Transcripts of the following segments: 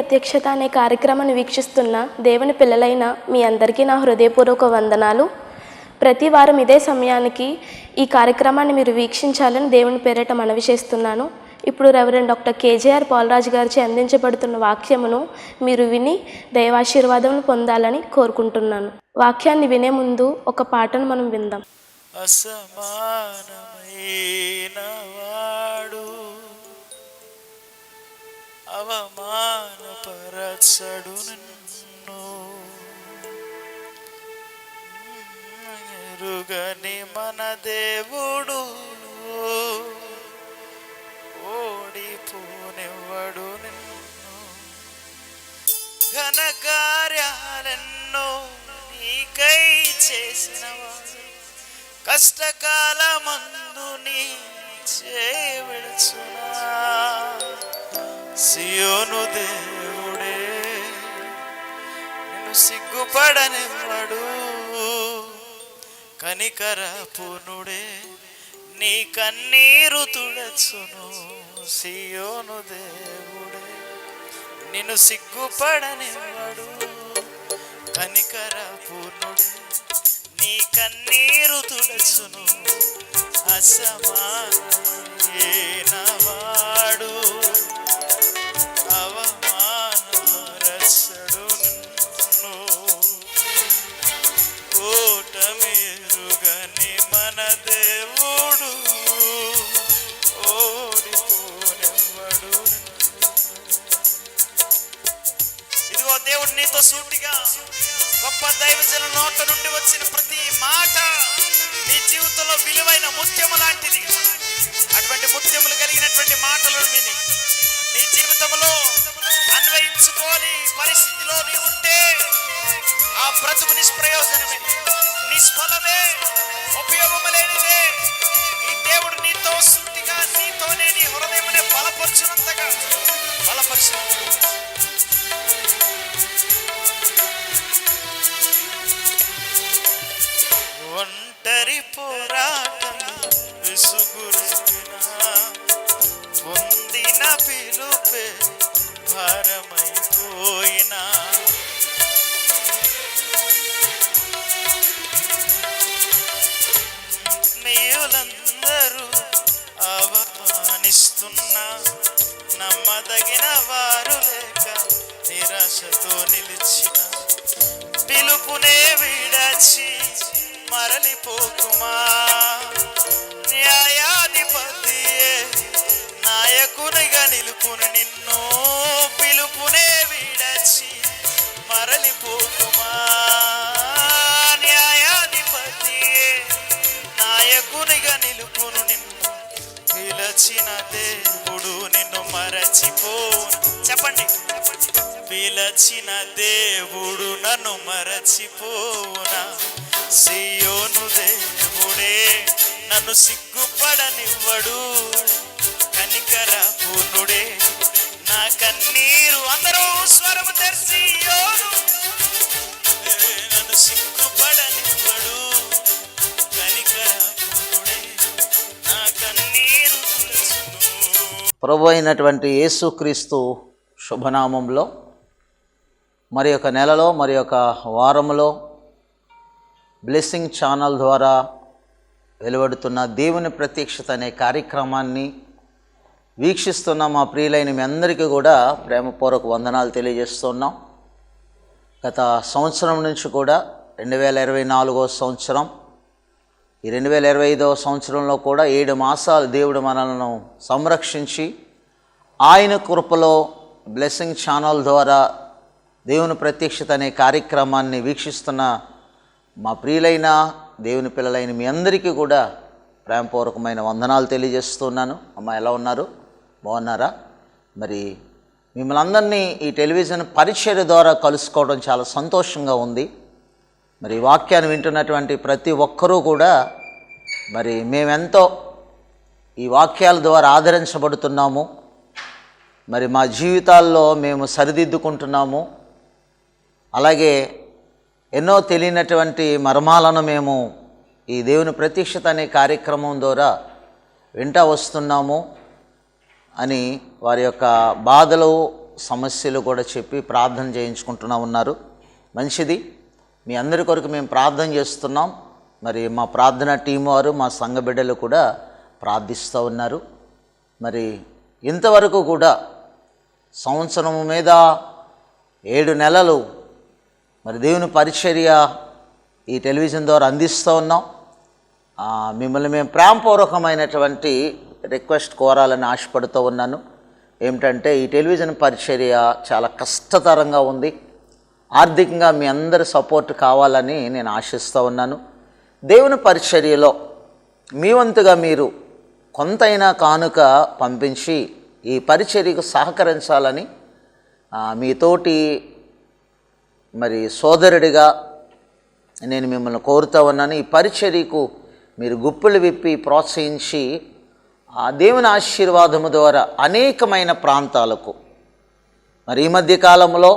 ప్రత్యక్షత అనే కార్యక్రమాన్ని వీక్షిస్తున్న దేవుని పిల్లలైన మీ అందరికీ నా హృదయపూర్వక వందనాలు. ప్రతి వారం ఇదే సమయానికి ఈ కార్యక్రమాన్ని మీరు వీక్షించాలని దేవుని పేరిట మనవి చేస్తున్నాను. ఇప్పుడు రెవరెండ్ డాక్టర్ కేజేఆర్ పాలరాజు గారిచే అందించబడుతున్న వాక్యమును మీరు విని దైవాశీర్వాదం పొందాలని కోరుకుంటున్నాను. వాక్యాన్ని వినే ముందు ఒక పాటను మనం విందాం. అసమానమైన వాడు అవమానపరచడు నిన్ను, ఎరుగని మన దేవుడు ఓడిపోనివ్వడు నిన్ను. ఘనకార్యాలెన్నో నీకై చేసినవాడు, కష్టకాలమందు నీ చేవిడుచునా. సియోను దేవుడే నిన్ను సిగ్గుపడనివ్వడు, కనికరపూర్ణుడే నీ కన్నీరు తుడచును. సియోను దేవుడే నిన్ను సిగ్గుపడనివ్వడు, కనికరపూర్ణుడే నీ కన్నీరు తుడచును. అసమానమైన వాడు అవమానపరచడు నిన్ను, ఓటమిరుగని మన దేవుడు ఓడిపోనివ్వడు. ఇదిగో దేవుడు నీతో సూటిగా గొప్ప దైవజన నోట నుండి వచ్చిన ప్రతి మాట నీ జీవితంలో విలువైన ముత్యము లాంటిది. అటువంటి ముత్యములు కలిగినటువంటి మాటలను విని నీ జీవితంలో అన్వయించుకోని పరిస్థితిలో నీ ఉంటే ఆ బ్రతుకు నిష్ప్రయోజనమే, నిష్ఫలమే, ఉపయోగము లేనిదే. ఈ దేవుడు నీతో సూటిగా నీతోనే నీ హృదయమునే బలపరచునంతగా బలపరచు. ఒంటరి పోరాటం విసుగురెగినా, పొందిన పిలుపే భారమైపోయినా, నీవులందరూ అవమానిస్తున్నా, నమ్మదగిన వారు లేక నిరాశతో నిలిచిన, పిలుపునే విడచి మరలిపోకుమా. న్యాయాధిపతియే నాయకునిగా నిలుపును నిన్ను, పిలుపునే విడచి మరలిపోకుమా. న్యాయాధిపతియే నాయకునిగా నిలుపును నిన్ను, పిలచిన దేవుడు నిన్ను మరచిపోను. చెప్పండి, పిలచిన దేవుడు నన్ను మరచిపోనా. సియోను దేవుడే నన్ను సిగ్గుపడనివ్వడు, కనికరపూర్ణుడే నా కన్నీరు. అందరూ స్వరము తెరిచి యోను నన్ను సిగ్గుపడనివ్వడు, కనికరపూర్ణుడే నా కన్నీరు తుడచును. ప్రభు అయినటువంటి యేసుక్రీస్తు శుభనామంలో మరి ఒక నెలలో మరి ఒక వారములో బ్లెస్సింగ్ ఛానల్ ద్వారా వెలువడుతున్న దేవుని ప్రత్యక్షత అనే కార్యక్రమాన్ని వీక్షిస్తున్న మా ప్రియులైన మీ అందరికీ కూడా ప్రేమపూర్వక వందనాలు తెలియజేస్తున్నాం. గత సంవత్సరం నుంచి కూడా 2024వ సంవత్సరం, ఈ 2025వ సంవత్సరంలో కూడా 7 మాసాలు దేవుడు మనలను సంరక్షించి ఆయన కృపలో బ్లెస్సింగ్ ఛానల్ ద్వారా దేవుని ప్రత్యక్షత అనే కార్యక్రమాన్ని వీక్షిస్తున్న మా ప్రియులైన దేవుని పిల్లలైన మీ అందరికీ కూడా ప్రేమపూర్వకమైన వందనాలు తెలియజేస్తున్నాను. అమ్మ, ఎలా ఉన్నారు? బాగున్నారా? మరి మిమ్మల్ని అందరినీ ఈ టెలివిజన్ పరిచర్య ద్వారా కలుసుకోవడం చాలా సంతోషంగా ఉంది. మరి ఈ వాక్యాన్ని వింటున్నటువంటి ప్రతి ఒక్కరూ కూడా మరి మేమెంతో ఈ వాక్యాల ద్వారా ఆదరించబడుతున్నాము, మరి మా జీవితాల్లో మేము సరిదిద్దుకుంటున్నాము. అలాగే ఎన్నో తెలియనటువంటి మర్మాలను మేము ఈ దేవుని ప్రత్యక్షత అనే కార్యక్రమం ద్వారా వింటా వస్తున్నాము అని వారి యొక్క బాధలు, సమస్యలు కూడా చెప్పి ప్రార్థన చేయించుకుంటున్నా ఉన్నారు. మంచిది. మీ అందరి కొరకు మేము ప్రార్థన చేస్తున్నాం. మరి మా ప్రార్థన టీం వారు, మా సంఘ బిడ్డలు కూడా ప్రార్థిస్తూ ఉన్నారు. మరి ఇంతవరకు కూడా సంవత్సరం మీద 7 నెలలు మరి దేవుని పరిచర్య ఈ టెలివిజన్ ద్వారా అందిస్తూ ఉన్నాం. మిమ్మల్ని మేము ప్రేమపూర్వకమైనటువంటి రిక్వెస్ట్ కోరాలని ఆశపడుతూ ఉన్నాను. ఏమిటంటే ఈ టెలివిజన్ పరిచర్య చాలా కష్టతరంగా ఉంది. ఆర్థికంగా మీ అందరి సపోర్ట్ కావాలని నేను ఆశిస్తూ ఉన్నాను. దేవుని పరిచర్యలో మీ వంతుగా మీరు కొంతైనా కానుక పంపించి ఈ పరిచర్యకు సహకరించాలని మీతోటి మరి సోదరుడిగా నేను మిమ్మల్ని కోరుతూ ఉన్నాను. ఈ పరిచర్యకు మీరు గుప్పులు విప్పి ప్రోత్సహించి ఆ దేవుని ఆశీర్వాదము ద్వారా అనేకమైన ప్రాంతాలకు మరి ఈ మధ్య కాలంలో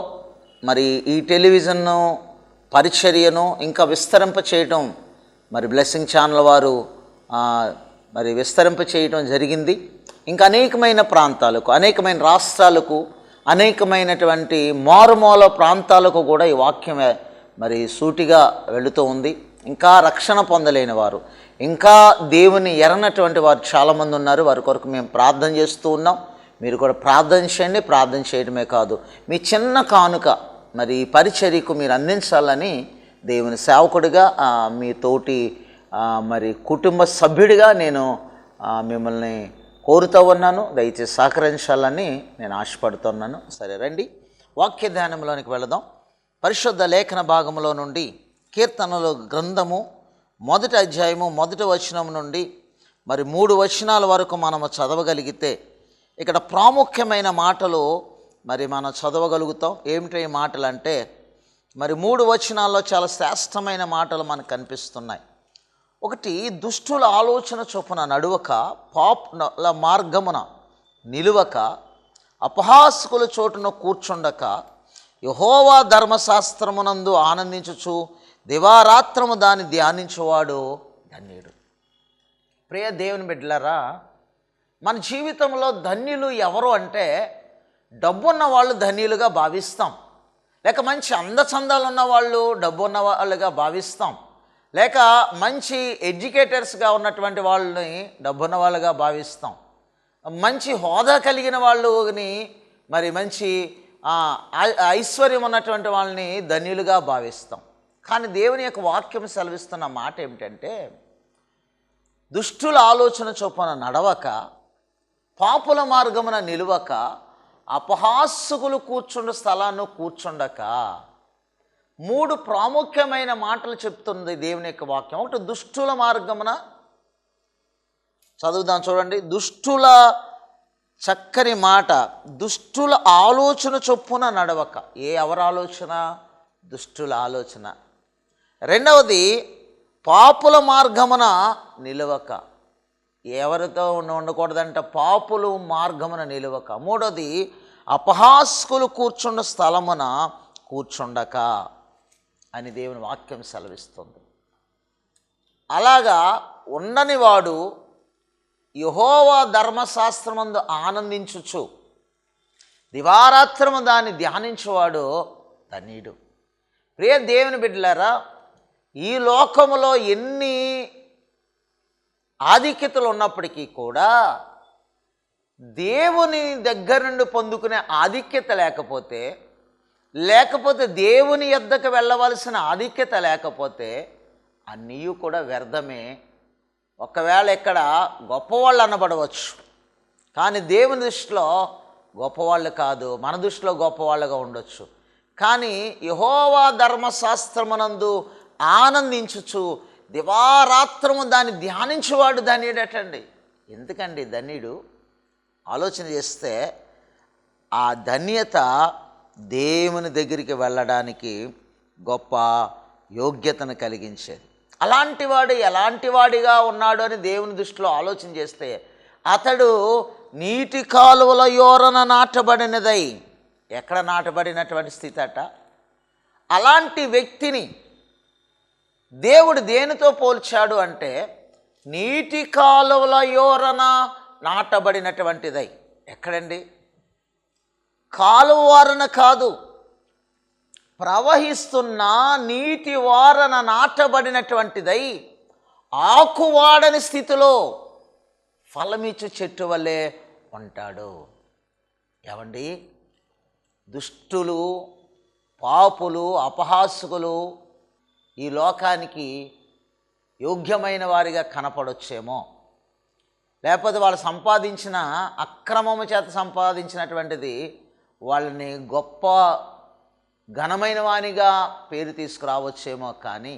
మరి ఈ టెలివిజన్ పరిచర్యను ఇంకా విస్తరింప చేయటం మరి బ్లెస్సింగ్ ఛానల్ వారు మరి విస్తరింప చేయటం జరిగింది. ఇంకా అనేకమైన ప్రాంతాలకు, అనేకమైన రాష్ట్రాలకు, అనేకమైనటువంటి మారుమూల ప్రాంతాలకు కూడా ఈ వాక్యం మరి సూటిగా వెళుతూ ఉంది. ఇంకా రక్షణ పొందలేని వారు, ఇంకా దేవుని ఎరనటువంటి వారు చాలామంది ఉన్నారు. వారి కొరకు మేము ప్రార్థన చేస్తూ ఉన్నాం. మీరు కూడా ప్రార్థన చేయండి. ప్రార్థన చేయడమే కాదు, మీ చిన్న కానుక మరి ఈ పరిచర్యకు మీరు అందించాలని దేవుని సేవకుడిగా మీ తోటి మరి కుటుంబ సభ్యుడిగా నేను మిమ్మల్ని కోరుతూ ఉన్నాను. దయచేసి సహకరించాలని నేను ఆశపడుతున్నాను. సరే రండి, వాక్య ధ్యానంలోనికి వెళదాం. పరిశుద్ధ లేఖన భాగంలో నుండి కీర్తనల గ్రంథము 1వ అధ్యాయము 1వ వచనం నుండి మరి 3 వచనాల వరకు మనము చదవగలిగితే ఇక్కడ ప్రాముఖ్యమైన మాటలు మరి మనం చదవగలుగుతాం. ఏమిటి ఈ మాటలు అంటే మరి 3 వచనాల్లో చాలా శ్రేష్టమైన మాటలు మనకు కనిపిస్తున్నాయి. ఒకటి, దుష్టుల ఆలోచన చొప్పున నడువక, పాపుల మార్గమున నిలువక, అపహాసకుల చోటున కూర్చుండక, యెహోవా ధర్మశాస్త్రమునందు ఆనందించుచు దివారాత్రము దాన్ని ధ్యానించువాడు ధన్యుడు. ప్రియ దేవుని బిడ్డలారా, మన జీవితంలో ధన్యులు ఎవరు అంటే డబ్బున్న వాళ్ళు ధన్యులుగా భావిస్తాం, లేక మంచి అందచందాలు ఉన్న వాళ్ళు డబ్బు ఉన్న వాళ్ళుగా భావిస్తాం, లేక మంచి ఎడ్యుకేటర్స్గా ఉన్నటువంటి వాళ్ళని డబ్బున్న వాళ్ళుగా భావిస్తాం, మంచి హోదా కలిగిన వాళ్ళని మరి మంచి ఐశ్వర్యం ఉన్నటువంటి వాళ్ళని ధన్యులుగా భావిస్తాం. కానీ దేవుని యొక్క వాక్యం సెలవిస్తున్న మాట ఏమిటంటే దుష్టుల ఆలోచన చొప్పున నడవక, పాపుల మార్గమున నిలువక, అపహాసకులు కూర్చుండు స్థలాన్ని కూర్చుండక. 3 ప్రాముఖ్యమైన మాటలు చెప్తుంది దేవుని యొక్క వాక్యం. ఒకటి, దుష్టుల మార్గమున. చదువుదాం చూడండి. దుష్టుల చక్కని మాట, దుష్టుల ఆలోచన చొప్పున నడవక. ఎవరి ఆలోచన? దుష్టుల ఆలోచన. రెండవది, పాపుల మార్గమున నిలవక. ఎవరితో ఉండకూడదంట? పాపులు మార్గమున నిలవక. మూడవది, అపహాసకులు కూర్చున్న స్థలమున కూర్చుండక అని దేవుని వాక్యం సెలవిస్తుంది. అలాగా ఉండని వాడు యెహోవా ధర్మశాస్త్రమందు ఆనందించుచు దివారాత్రము దాన్ని ధ్యానించువాడు ధన్యుడు. ప్రియ దేవుని బిడ్డలారా, ఈ లోకములో ఎన్ని ఆధిక్యతలు ఉన్నప్పటికీ కూడా దేవుని దగ్గర నుండి పొందుకునే ఆధిక్యత లేకపోతే దేవుని యొద్దకు వెళ్ళవలసిన ఆధిక్యత లేకపోతే అన్నీ కూడా వ్యర్థమే. ఒకవేళ ఇక్కడ గొప్పవాళ్ళు అనబడవచ్చు, కానీ దేవుని దృష్టిలో గొప్పవాళ్ళు కాదు, మన దృష్టిలో గొప్పవాళ్ళుగా ఉండొచ్చు. కానీ యెహోవా ధర్మశాస్త్రమునందు ఆనందించుచు దివారాత్రము దాన్ని ధ్యానించేవాడు ధన్యుడటండి. ఎందుకండి ధన్యుడు? ఆలోచన చేస్తే ఆ ధన్యత దేవుని దగ్గరికి వెళ్ళడానికి గొప్ప యోగ్యతను కలిగించేది. అలాంటి వాడు ఎలాంటి వాడిగా ఉన్నాడు అని దేవుని దృష్టిలో ఆలోచన చేస్తే అతడు నీటి కాలువల యోరన నాటబడినదై. ఎక్కడ నాటబడినటువంటి స్థితి అట? అలాంటి వ్యక్తిని దేవుడు దేనితో పోల్చాడు అంటే నీటి కాలువల యోరన నాటబడినటువంటిదై. ఎక్కడండి? కాలువారన కాదు, ప్రవహిస్తున్న నీటి వారన నాటబడినటువంటిదై ఆకువాడని స్థితిలో ఫలమిచ్చు చెట్టు వలె ఉంటాడు. ఏమండి, దుష్టులు, పాపులు, అపహాసకులు ఈ లోకానికి యోగ్యమైన వారిగా కనపడొచ్చేమో, లేకపోతే వాళ్ళు సంపాదించిన అక్రమము చేత సంపాదించినటువంటిది వాళ్ళని గొప్ప ఘనమైన వానిగా పేరు తీసుకురావచ్చేమో, కానీ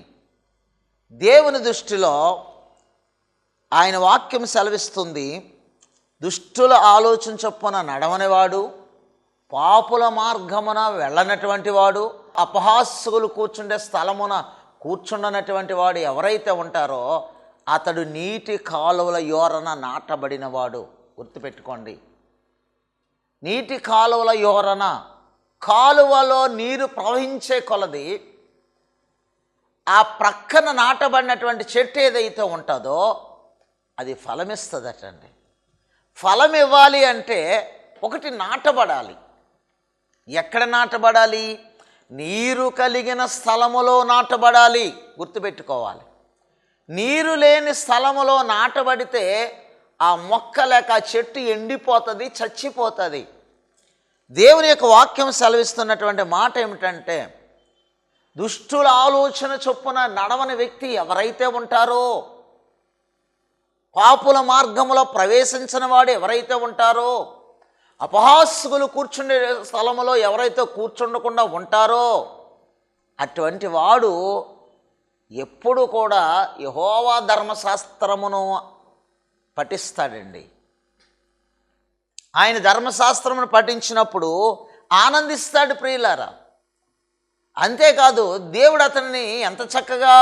దేవుని దృష్టిలో ఆయన వాక్యం సెలవిస్తుంది, దుష్టుల ఆలోచన చొప్పున నడవనివాడు, పాపుల మార్గమున వెళ్ళనటువంటి వాడు, అపహాసకులు కూర్చుండే స్థలమున కూర్చుండనటువంటి వాడు ఎవరైతే ఉంటారో అతడు నీటి కాలువల యోరన నాటబడినవాడు. గుర్తుపెట్టుకోండి, నీటి కాలువల యోరన, కాలువలో నీరు ప్రవహించే కొలది ఆ ప్రక్కన నాటబడినటువంటి చెట్టు ఏదైతే ఉంటుందో అది ఫలమిస్తుందటండి. ఫలం ఇవ్వాలి అంటే ఒకటి నాటబడాలి. ఎక్కడ నాటబడాలి? నీరు కలిగిన స్థలములో నాటబడాలి. గుర్తుపెట్టుకోవాలి, నీరు లేని స్థలములో నాటబడితే ఆ మొక్క లేక ఆ చెట్టు ఎండిపోతుంది, చచ్చిపోతుంది. దేవుని యొక్క వాక్యం సెలవిస్తున్నటువంటి మాట ఏమిటంటే, దుష్టుల ఆలోచన చొప్పున నడవని వ్యక్తి ఎవరైతే ఉంటారో, పాపుల మార్గములో ప్రవేశించిన వాడు ఎవరైతే ఉంటారో, అపహాసకులు కూర్చుండే స్థలములో ఎవరైతే కూర్చుండకుండా ఉంటారో అటువంటి వాడు ఎప్పుడు కూడా యెహోవా ధర్మశాస్త్రమును పఠిస్తాడండి. ఆయన ధర్మశాస్త్రమును పఠించినప్పుడు ఆనందిస్తాడు ప్రియులారా. అంతేకాదు, దేవుడు అతన్ని ఎంత చక్కగా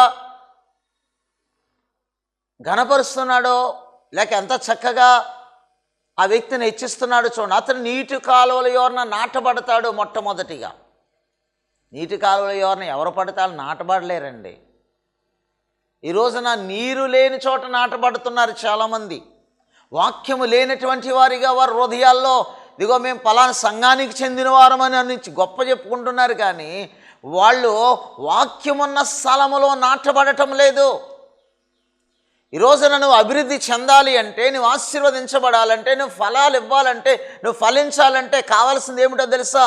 ఘనపరుస్తున్నాడో, లేక ఎంత చక్కగా ఆ వ్యక్తిని హెచ్చిస్తున్నాడు చూడండి. అతను నీటి కాలువల యోరన నాటబడతాడు. మొట్టమొదటిగా నీటి కాలువల యోరన ఎవరు పడతారు? నాటబడలేరండి. ఈ రోజున నీరు లేని చోట నాటబడుతున్నారు చాలామంది. వాక్యము లేనటువంటి వారిగా వారి హృదయాల్లో ఇదిగో మేము పలానా సంఘానికి చెందిన వారమని అని గొప్ప చెప్పుకుంటున్నారు, కానీ వాళ్ళు వాక్యమున్న స్థలములో నాటబడటం లేదు. ఈ రోజున నువ్వు అభివృద్ధి చెందాలి అంటే, నువ్వు ఆశీర్వదించబడాలంటే, నువ్వు ఫలాలు ఇవ్వాలంటే, నువ్వు ఫలించాలంటే కావాల్సింది ఏమిటో తెలుసా?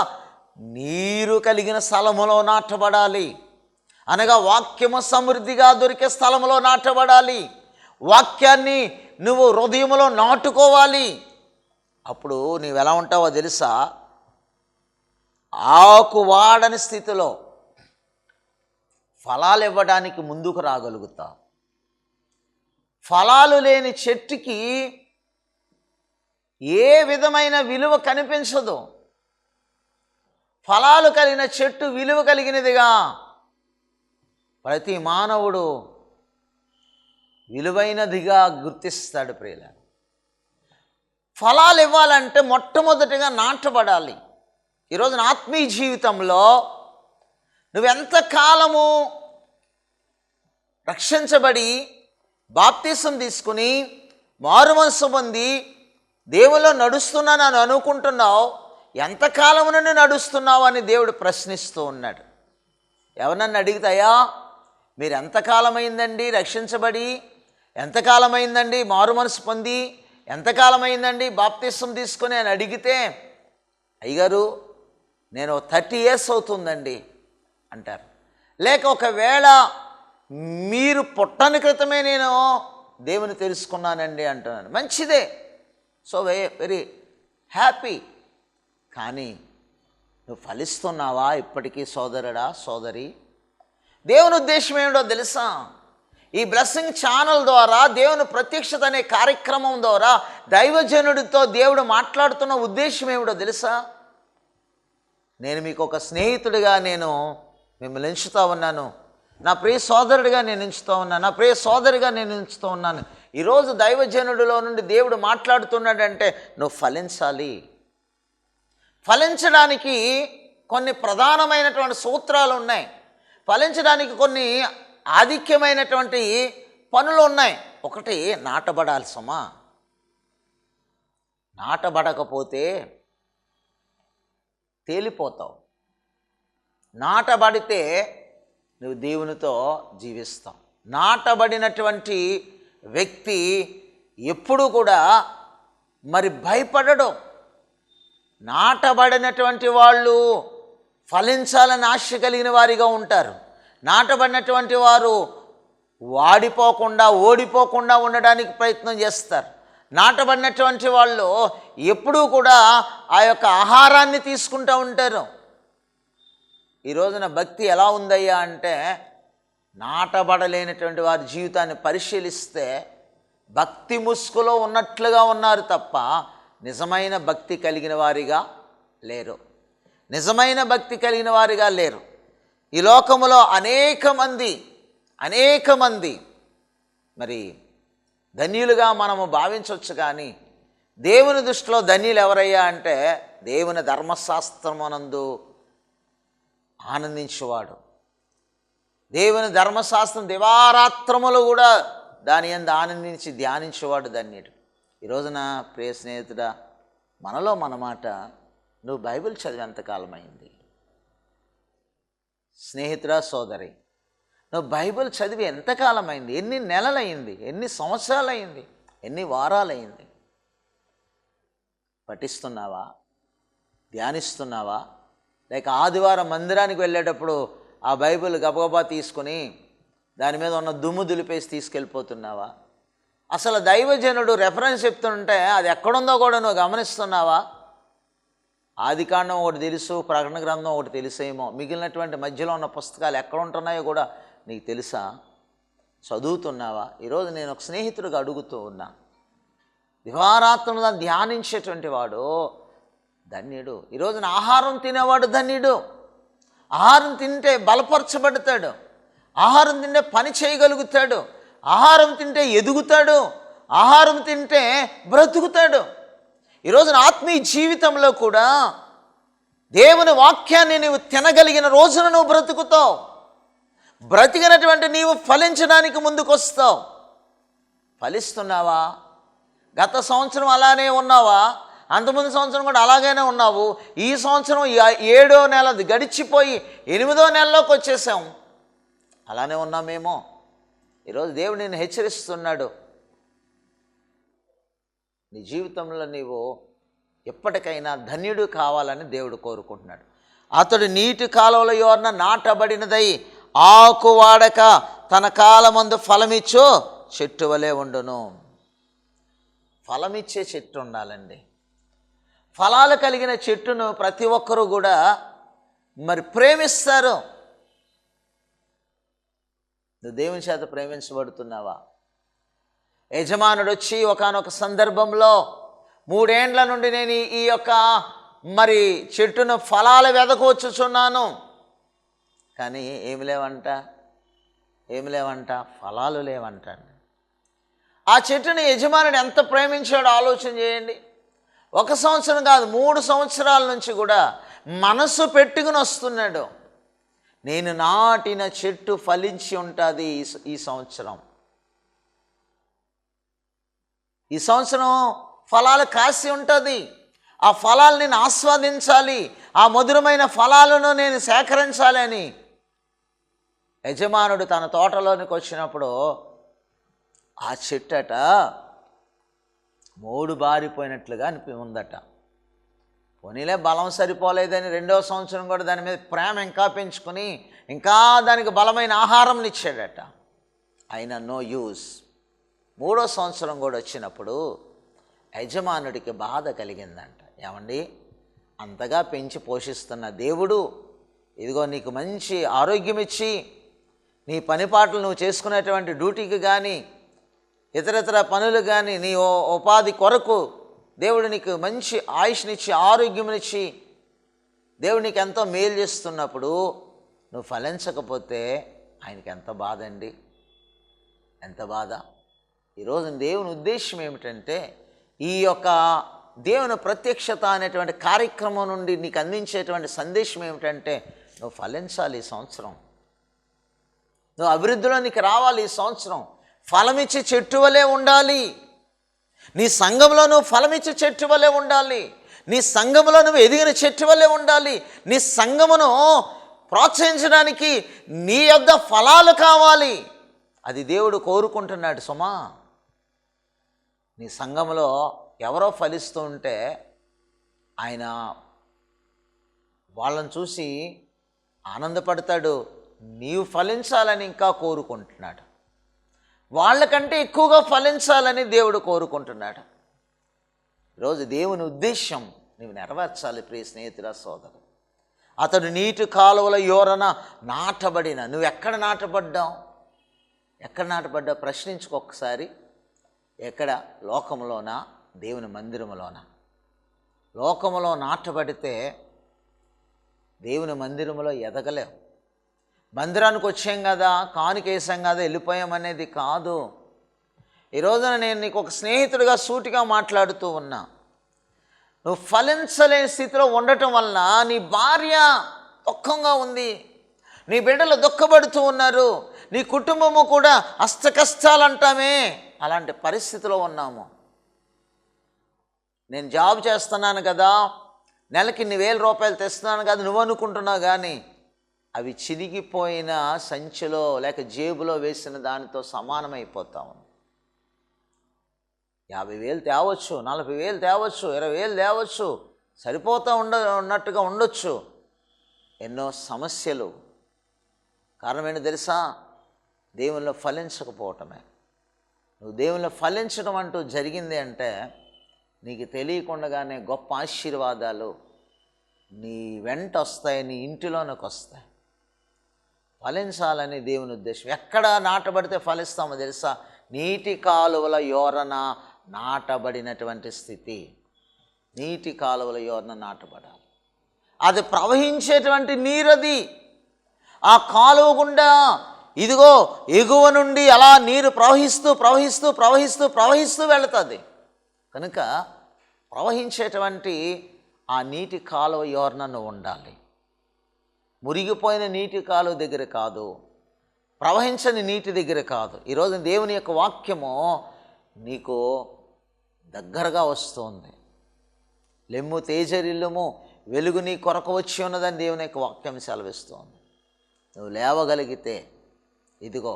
నీరు కలిగిన స్థలములో నాటబడాలి. అనగా వాక్యము సమృద్ధిగా దొరికే స్థలములో నాటబడాలి. వాక్యాన్ని నువ్వు హృదయములో నాటుకోవాలి. అప్పుడు నీవు ఎలా ఉంటావో తెలుసా? ఆకు వాడని స్థితిలో ఫలాలు ఇవ్వడానికి ముందుకు రాగలుగుతావు. ఫలాలు లేని చెట్టుకి ఏ విధమైన విలువ కనిపించదు. ఫలాలు కలిగిన చెట్టు విలువ కలిగినదిగా ప్రతి మానవుడు విలువైనదిగా గుర్తిస్తాడు ప్రియుల. ఫలాలు ఇవ్వాలంటే మొట్టమొదటిగా నాటబడాలి. ఈరోజు ఆత్మీయ జీవితంలో నువ్వెంత కాలము రక్షించబడి బాప్తిసం తీసుకుని మారుమనసు పొంది దేవుల్లో నడుస్తున్నానని అనుకుంటున్నావు, ఎంతకాలము నుండి నడుస్తున్నావు అని దేవుడు ప్రశ్నిస్తూ ఉన్నాడు. ఎవరన్నా అడుగుతాయా, మీరు ఎంతకాలమైందండి రక్షించబడి, ఎంతకాలమైందండి మారుమనసు పొంది, ఎంతకాలమైందండి బాప్తిసం తీసుకుని అని అడిగితే, అయ్యగారు నేను 30 years అవుతుందండి అంటారు. లేక ఒకవేళ మీరు పుట్టని క్రితమే నేను దేవుని తెలుసుకున్నానండి అంటున్నాను. మంచిదే, సో వెరీ హ్యాపీ. కానీ నువ్వు ఫలిస్తున్నావా ఇప్పటికీ సోదరుడా, సోదరి? దేవుని ఉద్దేశం ఏమిటో తెలుసా? ఈ బ్లెస్సింగ్ ఛానల్ ద్వారా, దేవుని ప్రత్యక్షత అనే కార్యక్రమం ద్వారా దైవజనుడితో దేవుడు మాట్లాడుతున్న ఉద్దేశం ఏమిటో తెలుసా? నేను మీకు ఒక స్నేహితుడిగా నేను మిమ్మల్ని ఎంచుతూ ఉన్నాను. నా ప్రియ సోదరుడిగా నేను ఎంచుతూ ఉన్నాను. నా ప్రియ సోదరిగా నేను ఎంచుతూ ఉన్నాను. ఈరోజు దైవజనుడిలో నుండి దేవుడు మాట్లాడుతున్నాడంటే నువ్వు ఫలించాలి. ఫలించడానికి కొన్ని ప్రధానమైనటువంటి సూత్రాలు ఉన్నాయి. ఫలించడానికి కొన్ని ఆధిక్యమైనటువంటి పనులు ఉన్నాయి. ఒకటి, నాటబడాలి సుమా. నాటబడకపోతే తేలిపోతావు. నాటబడితే నువ్వు దేవునితో జీవిస్తావు. నాటబడినటువంటి వ్యక్తి ఎప్పుడు కూడా మరి భయపడడు. నాటబడినటువంటి వాళ్ళు ఫలించాలని ఆశ కలిగిన వారిగా ఉంటారు. నాటబడినటువంటి వారు వాడిపోకుండా ఓడిపోకుండా ఉండడానికి ప్రయత్నం చేస్తారు. నాటబడినటువంటి వాళ్ళు ఎప్పుడూ కూడా ఆ యొక్క ఆహారాన్ని తీసుకుంటూ ఉంటారు. ఈ రోజున భక్తి ఎలా ఉందయ్యా అంటే, నాటబడలేనటువంటి వారి జీవితాన్ని పరిశీలిస్తే భక్తి ముసుగులో ఉన్నట్లుగా ఉన్నారు తప్ప నిజమైన భక్తి కలిగిన వారిగా లేరు. నిజమైన భక్తి కలిగిన వారిగా లేరు. ఈ లోకములో అనేక మంది మరి ధన్యులుగా మనము భావించవచ్చు. కానీ దేవుని దృష్టిలో ధన్యులు ఎవరయ్యా అంటే, దేవుని ధర్మశాస్త్రమునందు ఆనందించేవాడు. దేవుని ధర్మశాస్త్రం దివారాత్రములు కూడా దాని యందు ఆనందించి ధ్యానించేవాడు ధన్యుడు. ఈ రోజున ప్రియ స్నేహితుడా, మనలో మన మాట, నువ్వు బైబిల్ చదివి ఎంతకాలమైంది? స్నేహితుడా, సోదరి, నువ్వు బైబిల్ చదివి ఎంతకాలమైంది? ఎన్ని నెలలైంది? ఎన్ని సంవత్సరాలైంది? ఎన్ని వారాలైంది? పఠిస్తున్నావా? ధ్యానిస్తున్నావా? లేక ఆదివారం మందిరానికి వెళ్ళేటప్పుడు ఆ బైబిల్ గబగబా తీసుకుని దాని మీద ఉన్న దుమ్ము దులిపేసి తీసుకెళ్ళిపోతున్నావా? అసలు దైవజనుడు రెఫరెన్స్ చెప్తుంటే అది ఎక్కడుందో కూడా నువ్వు గమనిస్తున్నావా? ఆదికాండం ఒకటి తెలుసు, ప్రకటన గ్రంథం ఒకటి తెలుసేమో, మిగిలినటువంటి మధ్యలో ఉన్న పుస్తకాలు ఎక్కడ ఉంటున్నాయో కూడా నీకు తెలుసా? చదువుతున్నావా? ఈరోజు నేను ఒక స్నేహితుడిగా అడుగుతూ ఉన్నా, దివారాత్రులుగా ధ్యానించేటువంటి వాడు ధన్యుడు. ఈరోజున ఆహారం తినేవాడు ధన్యుడు. ఆహారం తింటే బలపరచబడతాడు. ఆహారం తింటే పని చేయగలుగుతాడు. ఆహారం తింటే ఎదుగుతాడు. ఆహారం తింటే బ్రతుకుతాడు. ఈరోజున ఆత్మీయ జీవితంలో కూడా దేవుని వాక్యాన్ని నీవు తినగలిగిన రోజున నువ్వు బ్రతుకుతావు. బ్రతికినటువంటి నీవు ఫలించడానికి ముందుకొస్తావు. ఫలిస్తున్నావా? గత సంవత్సరం అలానే ఉన్నావా? అంతకుముందు సంవత్సరం కూడా అలాగైనా ఉన్నావు. ఈ సంవత్సరం 7వ నెల గడిచిపోయి 8వ నెలలోకి వచ్చేసాం. అలానే ఉన్నామేమో. ఈరోజు దేవుడు నిన్ను హెచ్చరిస్తున్నాడు. నీ జీవితంలో నీవు ఎప్పటికైనా ధన్యుడు కావాలని దేవుడు కోరుకుంటున్నాడు. అతడు నీటి కాలువల యోర్న నాటబడినదై ఆకు వాడక తన కాలమందు ఫలమిచ్చు చెట్టు వలె ఉండును. ఫలమిచ్చే చెట్టు ఉండాలండి. ఫలాలు కలిగిన చెట్టును ప్రతి ఒక్కరూ కూడా మరి ప్రేమిస్తారు. నువ్వు దేవుని చేత ప్రేమించబడుతున్నావా? యజమానుడు వచ్చి ఒకానొక సందర్భంలో 3 ఏండ్ల నుండి నేను ఈ యొక్క మరి చెట్టును ఫలాలు వెదకొచ్చుచున్నాను, కానీ ఏమి లేవంట, ఫలాలు లేవంట. ఆ చెట్టుని యజమానుడు ఎంత ప్రేమించాడో ఆలోచన చేయండి. 1 సంవత్సరం కాదు, 3 సంవత్సరాల నుంచి కూడా మనసు పెట్టుకుని వస్తున్నాడు. నేను నాటిన చెట్టు ఫలించి ఉంటుంది ఈ సంవత్సరం. ఈ సంవత్సరం ఫలాలు కాసి ఉంటుంది. ఆ ఫలాలు నేను ఆస్వాదించాలి, ఆ మధురమైన ఫలాలను నేను సేకరించాలి అని యజమానుడు తన తోటలోనికి వచ్చినప్పుడు ఆ చెట్టట మోడు బారిపోయినట్లుగా ఉందట. పోనీలే బలం సరిపోలేదని 2వ సంవత్సరం కూడా దాని మీద ప్రేమ ఇంకా పెంచుకొని ఇంకా దానికి బలమైన ఆహారం ఇచ్చాడట. అయినా నో యూస్. 3వ సంవత్సరం కూడా వచ్చినప్పుడు యజమానుడికి బాధ కలిగిందంట. ఏమండి, అంతగా పెంచి పోషిస్తున్న దేవుడు ఇదిగో నీకు మంచి ఆరోగ్యం ఇచ్చి నీ పనిపాట్లు నువ్వు చేసుకునేటువంటి డ్యూటీకి కానీ ఇతరతర పనులు కానీ నీ ఉపాధి కొరకు దేవుడు నీకు మంచి ఆయుష్నిచ్చి ఆరోగ్యంనిచ్చి దేవుడు నీకు ఎంతో మేలు చేస్తున్నప్పుడు నువ్వు ఫలించకపోతే ఆయనకి ఎంత బాధ అండి, ఎంత బాధ. ఈరోజు దేవుని ఉద్దేశం ఏమిటంటే, ఈ యొక్క దేవుని ప్రత్యక్షత అనేటువంటి కార్యక్రమం నుండి నీకు అందించేటువంటి సందేశం ఏమిటంటే, నువ్వు ఫలించాలి ఈ సంవత్సరం, నువ్వు అభివృద్ధిలో నీకు రావాలి ఈ సంవత్సరం, ఫలమిచ్చే చెట్టు వలె ఉండాలి. నీ సంఘంలో నువ్వు ఫలమిచ్చే చెట్టు వలె ఉండాలి. నీ సంఘములో నువ్వు ఎదిగిన చెట్టు వల్లే ఉండాలి. నీ సంఘమును ప్రోత్సహించడానికి నీ యొద్ద ఫలాలు కావాలి. అది దేవుడు కోరుకుంటున్నాడు సుమా. నీ సంఘములో ఎవరో ఫలిస్తూ ఉంటే ఆయన వాళ్ళని చూసి ఆనందపడతాడు. నీవు ఫలించాలని ఇంకా కోరుకుంటున్నాడు. వాళ్ళకంటే ఎక్కువగా ఫలించాలని దేవుడు కోరుకుంటున్నాడు. ఈరోజు దేవుని ఉద్దేశం నీవు నెరవేర్చాలి ప్రియ స్నేహితుడా, సోదరు. అతడు నీటి కాలువల యోరన నాటబడిన. నువ్వు ఎక్కడ నాటబడ్డావు? ఎక్కడ నాటబడ్డావు ప్రశ్నించుకొకసారి. ఎక్కడ? లోకములోనా, దేవుని మందిరములోనా? లోకములో నాటబడితే దేవుని మందిరములో ఎదగలేవు. మందిరానికి వచ్చాం కదా, కానుకేసాం కదా, వెళ్ళిపోయామనేది కాదు. ఈ రోజున నేను నీకు ఒక స్నేహితుడిగా సూటిగా మాట్లాడుతూ ఉన్నా. నువ్వు ఫలించలేని స్థితిలో ఉండటం వలన నీ భార్య దుఃఖంగా ఉంది, నీ బిడ్డలు దుఃఖపడుతూ ఉన్నారు, నీ కుటుంబము కూడా అష్టకష్టాలు అంటామే, అలాంటి పరిస్థితిలో ఉన్నాము. నేను జాబ్ చేస్తున్నాను కదా, నెలకి 1,000 రూపాయలు తెస్తున్నాను కదా నువ్వు అనుకుంటున్నావు, కానీ అవి చిరిగిపోయిన సంచిలో లేక జేబులో వేసిన దానితో సమానమైపోతాము. 50,000 తేవచ్చు, 40,000 తేవచ్చు, 20,000 తేవచ్చు, సరిపోతూ ఉన్నట్టుగా ఉండొచ్చు. ఎన్నో సమస్యలు. కారణం ఏంటో తెలుసా? దేవునిలో ఫలించకపోవటమే. నువ్వు దేవునిలో ఫలించడం అంటూ జరిగింది అంటే నీకు తెలియకుండానే గొప్ప ఆశీర్వాదాలు నీ వెంట వస్తాయి, నీ ఇంటిలోనికి వస్తాయి. ఫలించాలని దేవుని ఉద్దేశం. ఎక్కడ నాటబడితే ఫలిస్తామో తెలుసా? నీటి కాలువల యోరన నాటబడినటువంటి స్థితి. నీటి కాలువల యోరన నాటబడాలి. అది ప్రవహించేటువంటి నీరది. ఆ కాలువ గుండా ఇదిగో ఎగువ నుండి అలా నీరు ప్రవహిస్తూ ప్రవహిస్తూ ప్రవహిస్తూ ప్రవహిస్తూ వెళుతుంది. కనుక ప్రవహించేటువంటి ఆ నీటి కాలువ యోరన ఉండాలి. మురిగిపోయిన నీటి కాలువ దగ్గర కాదు, ప్రవహించని నీటి దగ్గర కాదు. ఈరోజు దేవుని యొక్క వాక్యము నీకు దగ్గరగా వస్తుంది. లెమ్ము తేజరిల్లుము, వెలుగు నీ కొరకు వచ్చి ఉన్నదని దేవుని యొక్క వాక్యం సెలవిస్తుంది. నువ్వు లేవగలిగితే ఇదిగో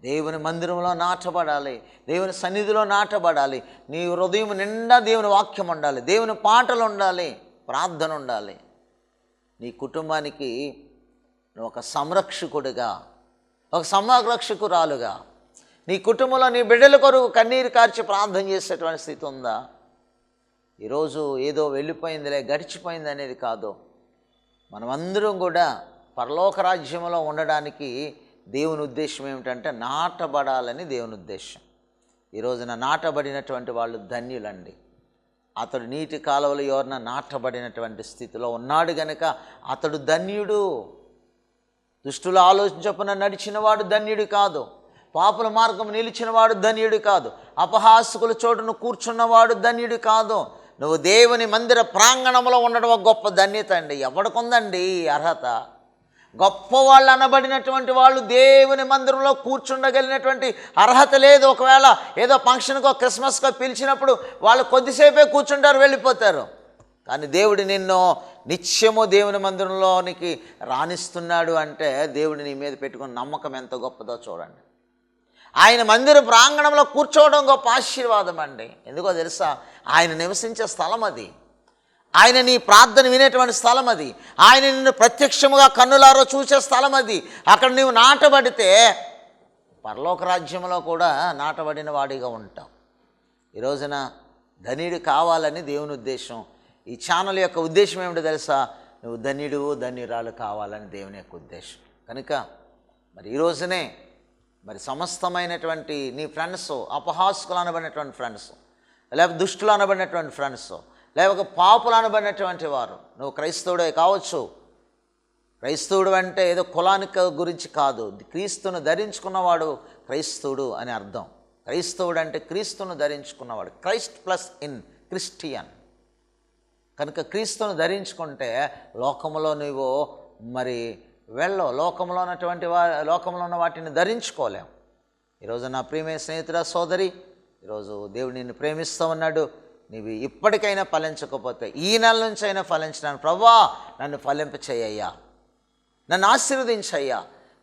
దేవుని మందిరంలో నాటబడాలి, దేవుని సన్నిధిలో నాటబడాలి. నీ హృదయం నిండా దేవుని వాక్యం ఉండాలి, దేవుని పాటలు ఉండాలి, ప్రార్థన ఉండాలి. నీ కుటుంబానికి నువ్వు ఒక సంరక్షకుడిగా, ఒక సంరక్షకురాలుగా, నీ కుటుంబంలో నీ బిడ్డల కొరకు కన్నీరు కార్చి ప్రార్థన చేసేటువంటి స్థితి ఉందా? ఈరోజు ఏదో వెళ్ళిపోయిందిలే, గడిచిపోయింది అనేది కాదు. మనమందరం కూడా పరలోక రాజ్యంలో ఉండడానికి దేవుని ఉద్దేశం ఏమిటంటే నాటబడాలని దేవుని ఉద్దేశం. ఈరోజున నాటబడినటువంటి వాళ్ళు ధన్యులండి. అతడు నీటి కాలువల యోరన నాటబడినటువంటి స్థితిలో ఉన్నాడు గనుక అతడు ధన్యుడు. దుష్టుల ఆలోచన చొప్పున నడిచినవాడు ధన్యుడు కాదు, పాపుల మార్గం నిలిచినవాడు ధన్యుడు కాదు, అపహాసకుల చోటును కూర్చున్నవాడు ధన్యుడు కాదు. నువ్వు దేవుని మందిర ప్రాంగణంలో ఉండడం ఒక గొప్ప ధన్యత అండి. ఎవడికుందండి అర్హత? గొప్పవాళ్ళు అనబడినటువంటి వాళ్ళు దేవుని మందిరంలో కూర్చుండగలిగినటువంటి అర్హత లేదు. ఒకవేళ ఏదో ఫంక్షన్కో క్రిస్మస్కో పిలిచినప్పుడు వాళ్ళు కొద్దిసేపే కూర్చుంటారు, వెళ్ళిపోతారు. కానీ దేవుడు నిన్ను నిత్యము దేవుని మందిరంలోనికి రాణిస్తున్నాడు అంటే దేవుడు నీ మీద పెట్టుకున్న నమ్మకం ఎంత గొప్పదో చూడండి. ఆయన మందిర ప్రాంగణంలో కూర్చోవడం గొప్ప ఆశీర్వాదం అండి. ఎందుకో తెలుసా? ఆయన నివసించే స్థలం అది, ఆయన నీ ప్రార్థన వినేటువంటి స్థలం అది, ఆయన నిన్ను ప్రత్యక్షముగా కన్నులారో చూసే స్థలం అది. అక్కడ నీవు నాటబడితే పరలోక రాజ్యంలో కూడా నాటబడిన వాడిగా ఉంటావు. ఈ రోజున ధన్యుడు కావాలని దేవుని ఉద్దేశం. ఈ ఛానల్ యొక్క ఉద్దేశం ఏమిటో తెలుసా? నువ్వు ధన్యుడు ధన్యురాలు కావాలని దేవుని యొక్క ఉద్దేశం. కనుక మరి ఈ రోజునే మరి సమస్తమైనటువంటి నీ ఫ్రెండ్స్, అపహాసకులు అనబడినటువంటి ఫ్రెండ్స్, లేకపోతే దుష్టులు అనబడినటువంటి ఫ్రెండ్స్, లేకపోతే పాపులు అనబడినటువంటి వారు, నువ్వు క్రైస్తవుడే కావచ్చు. క్రైస్తవుడు అంటే ఏదో కులానికి గురించి కాదు, క్రీస్తును ధరించుకున్నవాడు క్రైస్తవుడు అని అర్థం. క్రైస్తవుడు అంటే క్రీస్తును ధరించుకున్నవాడు, క్రైస్ట్ ప్లస్ ఇన్ క్రిస్టియన్. కనుక క్రీస్తును ధరించుకుంటే లోకంలో నువ్వు మరి వెళ్ళవు, లోకంలో ఉన్న వాటిని ధరించుకోలేవు. ఈరోజు నా ప్రియమైన స్నేహితుడా, సోదరి, ఈరోజు దేవుడు నిన్ను ప్రేమిస్తూ ఉన్నాడు. నీవు ఇప్పటికైనా ఫలించకపోతే ఈ నెల నుంచి అయినా ఫలించడానికి ప్రభువా నన్ను ఫలింప చేయయ్యా, నన్ను ఆశీర్వదించయ్యా,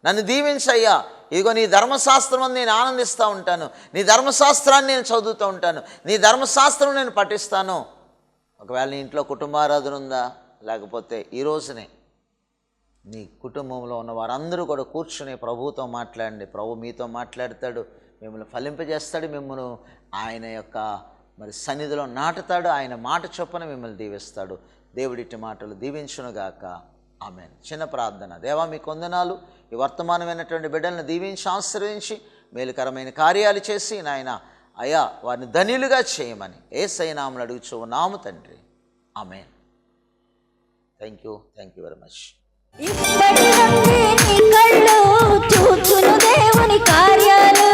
నన్ను దీవించయ్యా. ఇదిగో నీ ధర్మశాస్త్రం అని నేను ఆనందిస్తూ ఉంటాను, నీ ధర్మశాస్త్రాన్ని నేను చదువుతూ ఉంటాను, నీ ధర్మశాస్త్రం నేను పఠిస్తాను. ఒకవేళ నీ ఇంట్లో కుటుంబారాధన ఉందా, లేకపోతే ఈ రోజునే నీ కుటుంబంలో ఉన్న వారందరూ కూడా కూర్చుని ప్రభువుతో మాట్లాడండి. ప్రభు మీతో మాట్లాడతాడు, మిమ్మల్ని ఫలింపజేస్తాడు, మిమ్మల్ని ఆయన యొక్క మరి సన్నిధిలో నాటుతాడు, ఆయన మాట చొప్పున మిమ్మల్ని దీవిస్తాడు. దేవుడిటి మాటలు దీవించునుగాక. ఆమేన్. చిన్న ప్రార్థన. దేవా మీకు వందనాలు. ఈ వర్తమానమైనటువంటి బిడ్డలను దీవించి ఆశీర్వదించి మేలుకరమైన కార్యాలు చేసి నాయన అయ్యా వారిని ధన్యులుగా చేయమని యేసయ్య నామములో అడుగుచూ ఉన్నాము తండ్రి. Amen. Thank you very much. ఇప్పటి నుండి నీ కళ్ళు చూచును దేవుని కార్యాలు.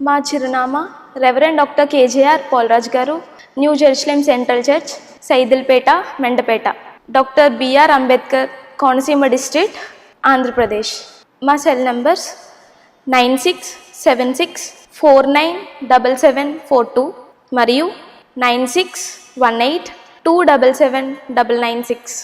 మా చిరునామా రెవరెండ్ డాక్టర్ కేజేఆర్ పోలరాజ్ గారు, new Jerusalem central church, Saidilpeta, Mendapeta. Doctor BR Ambedkar, Konaseema district, Andhra Pradesh. మా సెల్ నంబర్స్ 9676497742 మరియు 9618277996.